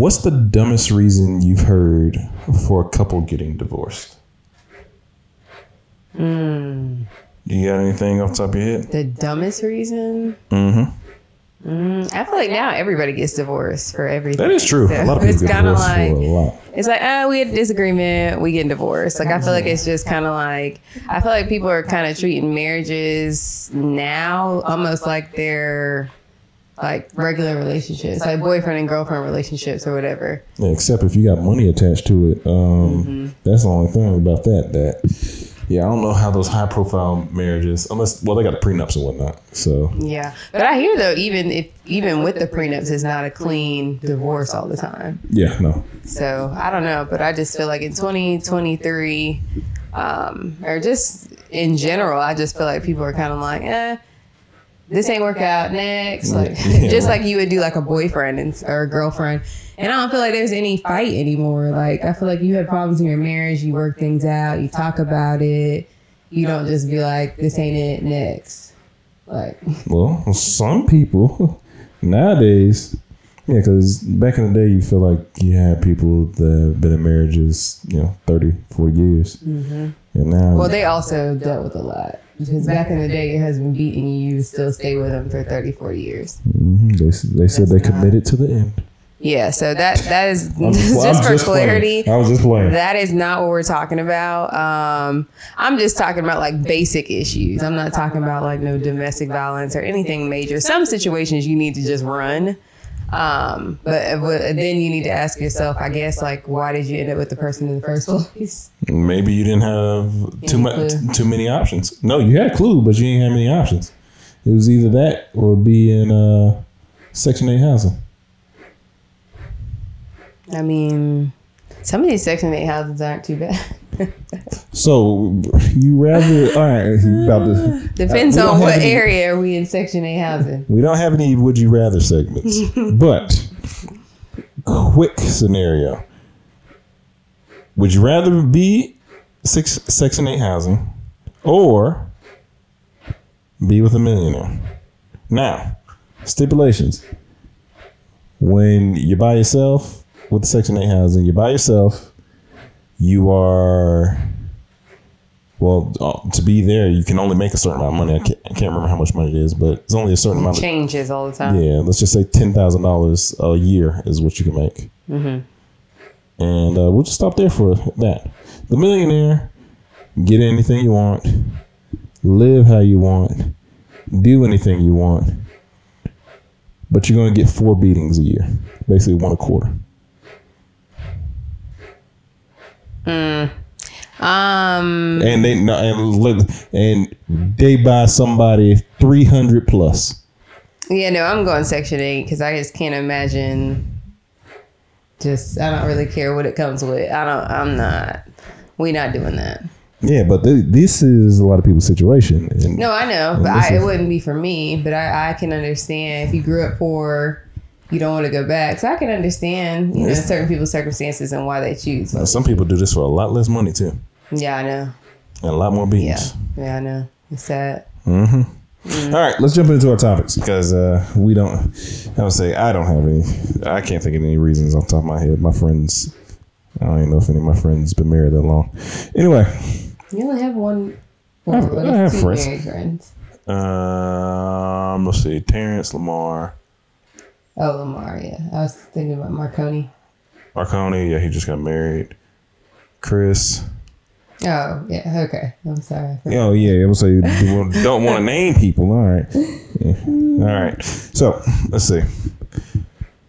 What's the dumbest reason you've heard for a couple getting divorced? Do you got anything off the top of your head? The dumbest reason? I feel like now everybody gets divorced for everything. That is true. So a lot of people get divorced for a lot. It's like, we had a disagreement, we get divorced. Like, I feel like it's just kind of like, I feel like people are kind of treating marriages now almost like they're like regular relationships, like boyfriend and girlfriend relationships or whatever. Yeah, except if you got money attached to it. That's the only thing about that. Yeah, I don't know how those high profile marriages, unless, well, they got prenups and whatnot. So yeah, but I hear though, even with the prenups, it's not a clean divorce all the time. Yeah, no. So I don't know, but I just feel like in 2023, or just in general, I just feel like people are kind of like, this ain't work out, next. Like, just like you would do like a boyfriend or a girlfriend. And I don't feel like there's any fight anymore. Like, I feel like you had problems in your marriage, you work things out, you talk about it. You don't just be like, this ain't it, next. Like, well, some people nowadays, yeah, because back in the day, you feel like you had people that have been in marriages, 30, 40 years. And now, well, they also dealt with a lot. Because back in the day, your husband beating you, you still stay with him for 30, 40 years. They said they committed to the end. Yeah, so that is just for clarity. I was just playing. That is not what we're talking about. I'm just talking about like basic issues. I'm not talking about like no domestic violence or anything major. Some situations you need to just run. But then you need to ask yourself, I guess, like, why did you end up with the person in the first place? Maybe you didn't have too many options. No, you had a clue, but you didn't have many options. It was either that or be in Section 8 housing. I mean, some of these Section 8 houses aren't too bad. So you rather, all right, depends on what area are we in Section 8 housing. We don't have any would you rather segments, but quick scenario. Would you rather be Section 8 housing or be with a millionaire? Now, stipulations. When you're by yourself with the Section 8 housing, you're by yourself. You are, to be there, you can only make a certain amount of money. I can't remember how much money it is, but it's only a certain amount. It changes all the time. Yeah, let's just say $10,000 a year is what you can make. And we'll just stop there for that. The millionaire, get anything you want, live how you want, do anything you want, but you're going to get 4 beatings a year, basically 1 a quarter. And they buy somebody 300 plus. Yeah, no, I'm going Section 8 because I just can't imagine. I don't really care what it comes with. We're not doing that. Yeah, but this is a lot of people's situation. No, I know, but it wouldn't be for me. But I can understand if you grew up poor. You don't want to go back. So I can understand, certain people's circumstances and why they choose. Now, some people do this for a lot less money, too. Yeah, I know. And a lot more beatings. Yeah, I know. It's sad. All right, let's jump into our topics because we don't, I would say I don't have any, I can't think of any reasons off the top of my head. My friends, I don't even know if any of my friends been married that long. Anyway. You only have one. I have friends. Married friends. Let's see, Terrence, Lamar. Oh, Lamar, yeah. I was thinking about Marconi. Marconi, yeah, he just got married. Chris. Oh, yeah, okay. I'm sorry. Oh, yeah, I was say don't want to name people. All right. Yeah. All right. So, let's see.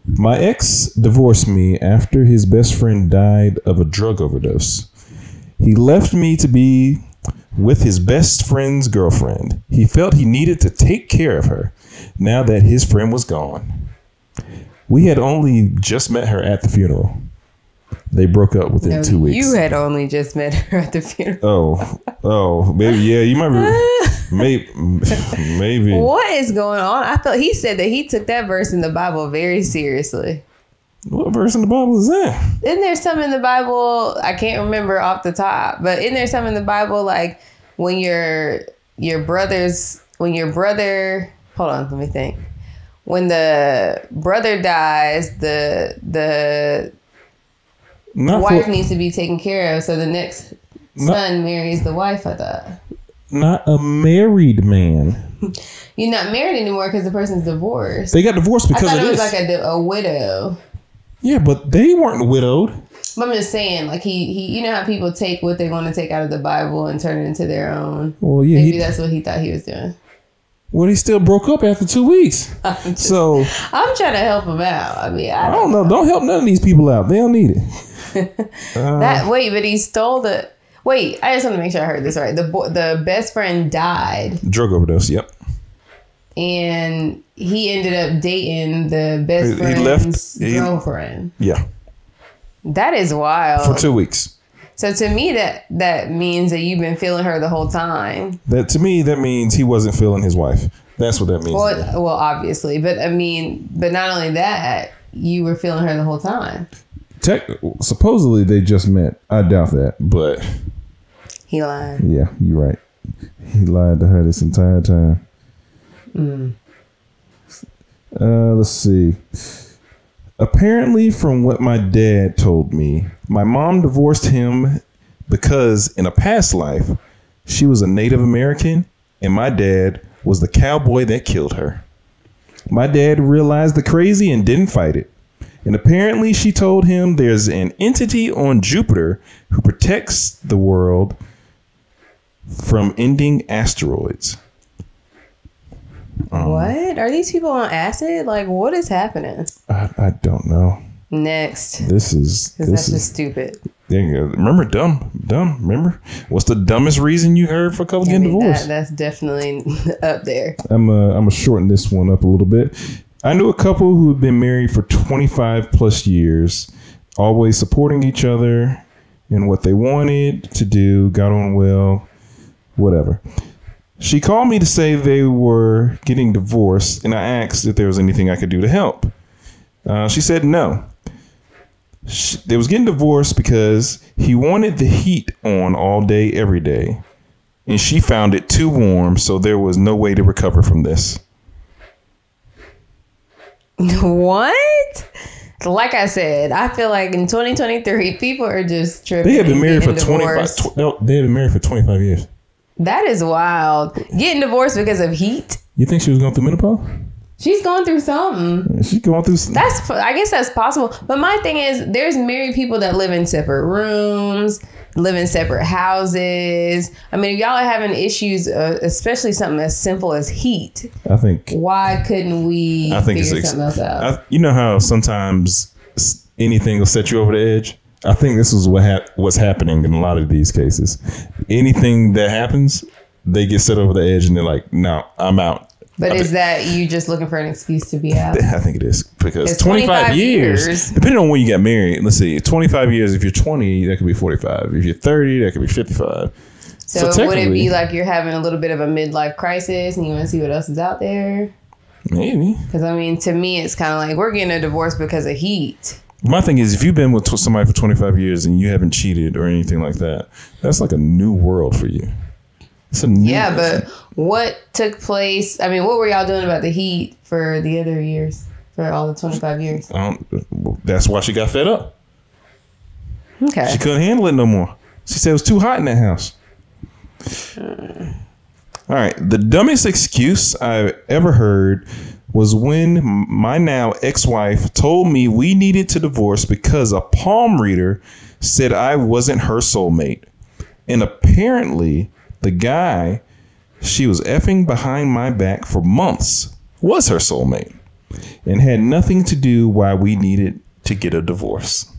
My ex divorced me after his best friend died of a drug overdose. He left me to be with his best friend's girlfriend. He felt he needed to take care of her now that his friend was gone. We had only just met her at the funeral. They broke up within 2 weeks. You had only just met her at the funeral. Oh, maybe. Yeah, you might be. Maybe. What is going on? I thought he said that he took that verse in the Bible very seriously. What verse in the Bible is that? Isn't there some in the Bible? I can't remember off the top, but isn't there some in the Bible like when your brother, hold on, let me think. when the brother dies, the wife needs to be taken care of. So the next son marries the wife, I thought. Not a married man. You're not married anymore because the person's divorced. They got divorced because of this. I thought it was like a widow. Yeah, but they weren't widowed. But I'm just saying, like he, you know how people take what they want to take out of the Bible and turn it into their own. Well, yeah, maybe that's what he thought he was doing. Well, he still broke up after 2 weeks. I'm trying to help him out. I mean, I don't know. Don't help none of these people out. They don't need it. But he stole the. Wait, I just want to make sure I heard this right. The best friend died. Drug overdose. Yep. And he ended up dating the best friend's girlfriend. Yeah. That is wild. For 2 weeks. So to me, that means that you've been feeling her the whole time. To me, that means he wasn't feeling his wife. That's what that means. Well, obviously. But I mean, but not only that, you were feeling her the whole time. Supposedly they just met. I doubt that, but he lied. Yeah, you're right. He lied to her this entire time. Let's see. Apparently, from what my dad told me, my mom divorced him because in a past life, she was a Native American and my dad was the cowboy that killed her. My dad realized the crazy and didn't fight it. And apparently she told him there's an entity on Jupiter who protects the world from ending asteroids. What? Are these people on acid? Like, what is happening? I don't know. Next. That's just stupid. There you go. Remember dumb. Remember? What's the dumbest reason you heard for a couple getting divorced? That's definitely up there. I'm gonna shorten this one up a little bit. I knew a couple who had been married for 25 plus years, always supporting each other in what they wanted to do, got on well, whatever. She called me to say they were getting divorced, and I asked if there was anything I could do to help. She said no. They was getting divorced because he wanted the heat on all day, every day, and she found it too warm, so there was no way to recover from this. What? Like I said, I feel like in 2023, people are just tripping. They have been married for 25. They have been married for 25 years. That is wild. Getting divorced because of heat. You think she was going through menopause? She's going through something. She's going through something. I guess that's possible. But my thing is, there's married people that live in separate rooms, live in separate houses. I mean, if y'all are having issues, especially something as simple as heat, I think. Why couldn't we figure something else out? You know how sometimes anything will set you over the edge? I think this is what's happening in a lot of these cases. Anything that happens, they get set over the edge and they're like, no, I'm out. But is that you just looking for an excuse to be out? I think it is, because 25 years, depending on when you got married, let's see, 25 years, if you're 20, that could be 45. If you're 30, that could be 55. So would it be like you're having a little bit of a midlife crisis and you want to see what else is out there? Maybe. Because, I mean, to me, it's kind of like we're getting a divorce because of heat. My thing is, if you've been with somebody for 25 years and you haven't cheated or anything like that, that's like a new world for you. But what took place? I mean, what were y'all doing about the heat for the other years, for all the 25 years? That's why she got fed up. Okay. She couldn't handle it no more. She said it was too hot in that house. All right. The dumbest excuse I've ever heard was when my now ex-wife told me we needed to divorce because a palm reader said I wasn't her soulmate. And apparently the guy she was effing behind my back for months was her soulmate and had nothing to do why we needed to get a divorce.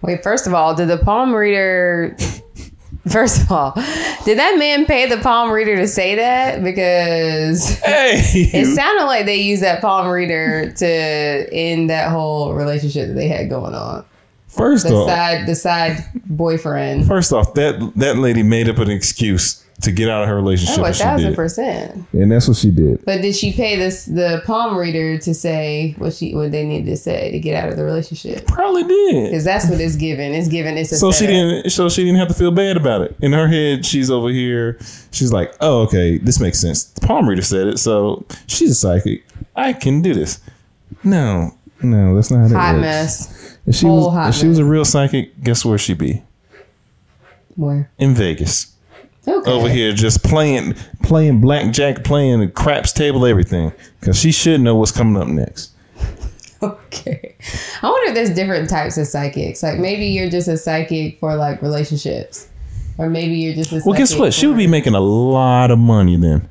Wait, first of all, did the palm reader... First of all, did that man pay the palm reader to say that? Because it sounded like they used that palm reader to end that whole relationship that they had going on. The side boyfriend. First off, that lady made up an excuse to get out of her relationship. 1,000%. And that's what she did. But did she pay the palm reader to say what they needed to say to get out of the relationship? Probably did. Because that's what it's given. It's given. It's a so she didn't have to feel bad about it. In her head, she's over here. She's like, oh, okay, this makes sense. The palm reader said it, so she's a psychic. I can do this. No, that's not how that Hot works. mess. If she was a real psychic, guess where she'd be? Where? In Vegas. Okay. Over here just playing blackjack, playing craps table, everything. Because she should know what's coming up next. Okay. I wonder if there's different types of psychics. Like maybe you're just a psychic for like relationships. Or maybe you're just a psychic. Well, guess what? She would be making a lot of money then.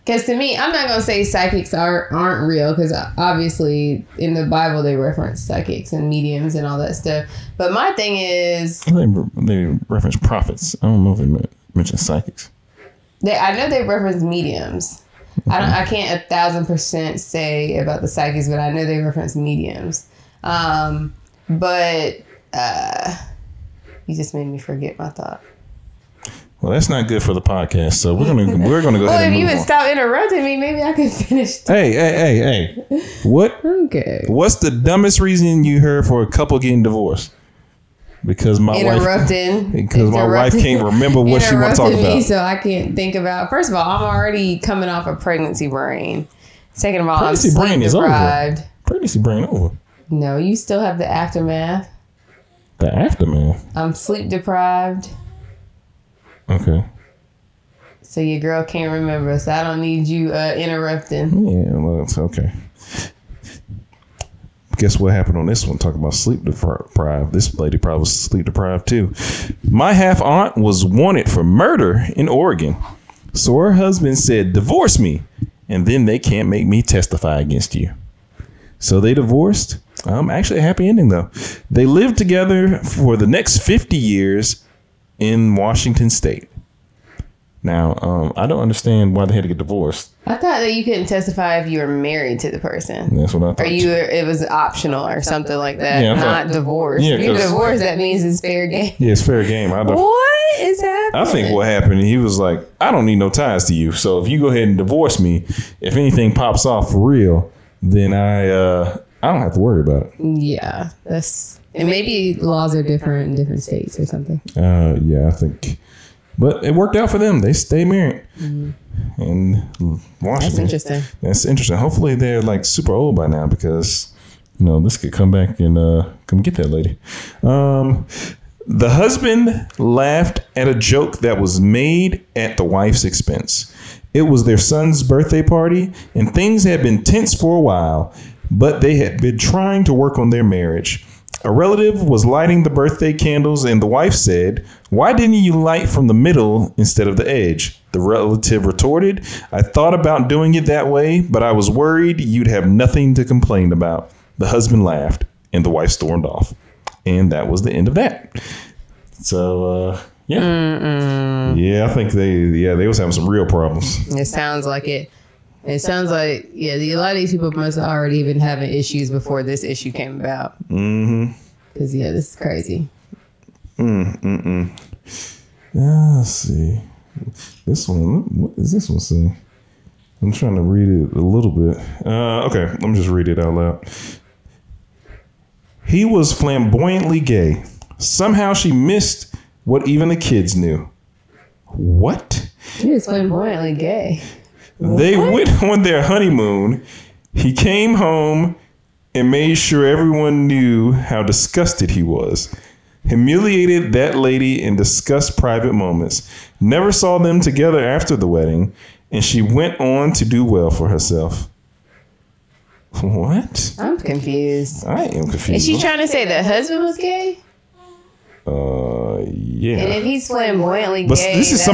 Because to me, I'm not going to say psychics aren't real. Because obviously in the Bible they reference psychics and mediums and all that stuff. But my thing is... They reference prophets. I don't know if they mention psychics. I know they reference mediums. I can't 1,000% say about the psychics, but I know they reference mediums. But you just made me forget my thought. Well, that's not good for the podcast, so we're gonna go ahead and move on. Well, if you would stop interrupting me, maybe I could finish. Hey! What? Okay. What's the dumbest reason you heard for a couple getting divorced? Because my wife can't remember what she wants to talk about. So I can't think about. First of all, I'm already coming off a pregnancy brain. Second of all, pregnancy I'm brain sleep deprived. Over. Pregnancy brain over. No, you still have the aftermath. The aftermath. I'm sleep deprived. Okay. So your girl can't remember, so I don't need you interrupting. Yeah, well, it's okay. Guess what happened on this one? Talking about sleep deprived. This lady probably was sleep deprived too. My half aunt was wanted for murder in Oregon. So her husband said, divorce me, and then they can't make me testify against you. So they divorced. Actually a happy ending though. They lived together for the next 50 years in Washington State. Now, I don't understand why they had to get divorced. I thought that you couldn't testify if you were married to the person. That's what I thought. It was optional or something like that. Yeah, not divorced. Yeah, if you're divorced, that means it's fair game. Yeah, it's fair game. What is happening? I think what happened, he was like, I don't need no ties to you. So if you go ahead and divorce me, if anything pops off for real, then I don't have to worry about it. Yeah, and maybe laws are different in different states or something. Yeah, I think. But it worked out for them. They stayed married. Mm-hmm. And Washington. That's interesting. Hopefully they're like super old by now because, this could come back and come get that lady. The husband laughed at a joke that was made at the wife's expense. It was their son's birthday party and things had been tense for a while, but they had been trying to work on their marriage. A relative was lighting the birthday candles and the wife said, "Why didn't you light from the middle instead of the edge?" The relative retorted, "I thought about doing it that way, but I was worried you'd have nothing to complain about." The husband laughed and the wife stormed off. And that was the end of that. So, yeah. Mm-mm. Yeah, I think they was having some real problems. It sounds like it. It sounds like, a lot of these people must have already been having issues before this issue came about. Mm-hmm. Because, this is crazy. Let's see. This one, what does this one say? I'm trying to read it a little bit. Okay, let me just read it out loud. He was flamboyantly gay. Somehow she missed what even the kids knew. What? He was flamboyantly gay. They went on their honeymoon. He came home and made sure everyone knew how disgusted he was. Humiliated that lady and discussed private moments. Never saw them together after the wedding, and she went on to do well for herself. What? I'm confused. I am confused. Is she trying to say the husband was gay? Yeah. And if he's flamboyantly but gay, this is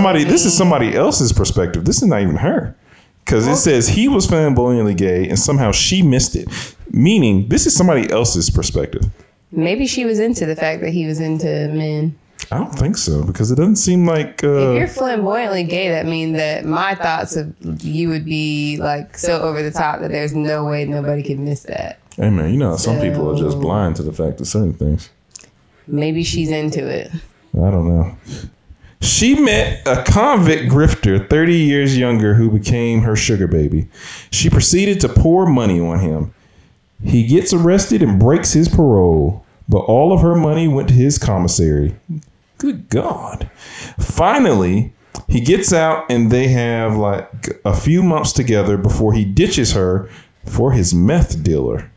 somebody else's perspective. This is not even her. Because it says he was flamboyantly gay and somehow she missed it. Meaning, this is somebody else's perspective. Maybe she was into the fact that he was into men. I don't think so, because it doesn't seem like... if you're flamboyantly gay, that means that my thoughts of you would be like so over the top that there's no way nobody can miss that. Hey man, some people are just blind to the fact of certain things. Maybe she's into it. I don't know. She met a convict grifter 30 years younger who became her sugar baby. She proceeded to pour money on him. He gets arrested and breaks his parole, but all of her money went to his commissary. Good God. Finally, he gets out and they have like a few months together before he ditches her for his meth dealer,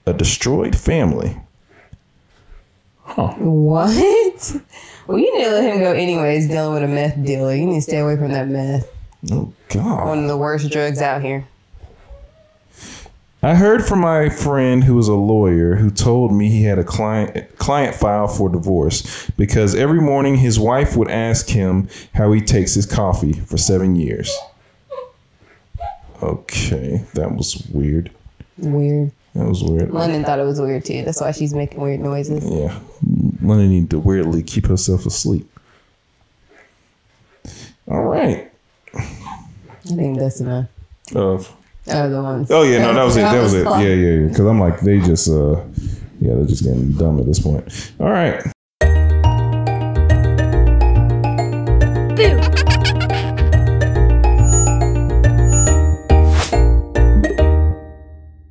a destroyed family. Huh. What? Well, you need to let him go anyways, dealing with a meth dealer. You need to stay away from that meth. Oh, God. One of the worst drugs out here. I heard from my friend who was a lawyer who told me he had a client file for divorce because every morning his wife would ask him how he takes his coffee for 7 years. Okay, that was weird. Weird. That was weird. London thought it was weird too. That's why she's making weird noises. Yeah. London needed to weirdly keep herself asleep. All right. I think that's enough. The ones. Oh yeah, no, that was it. That was it. Yeah. Because I'm like, they just, they're just getting dumb at this point. All right. Boo.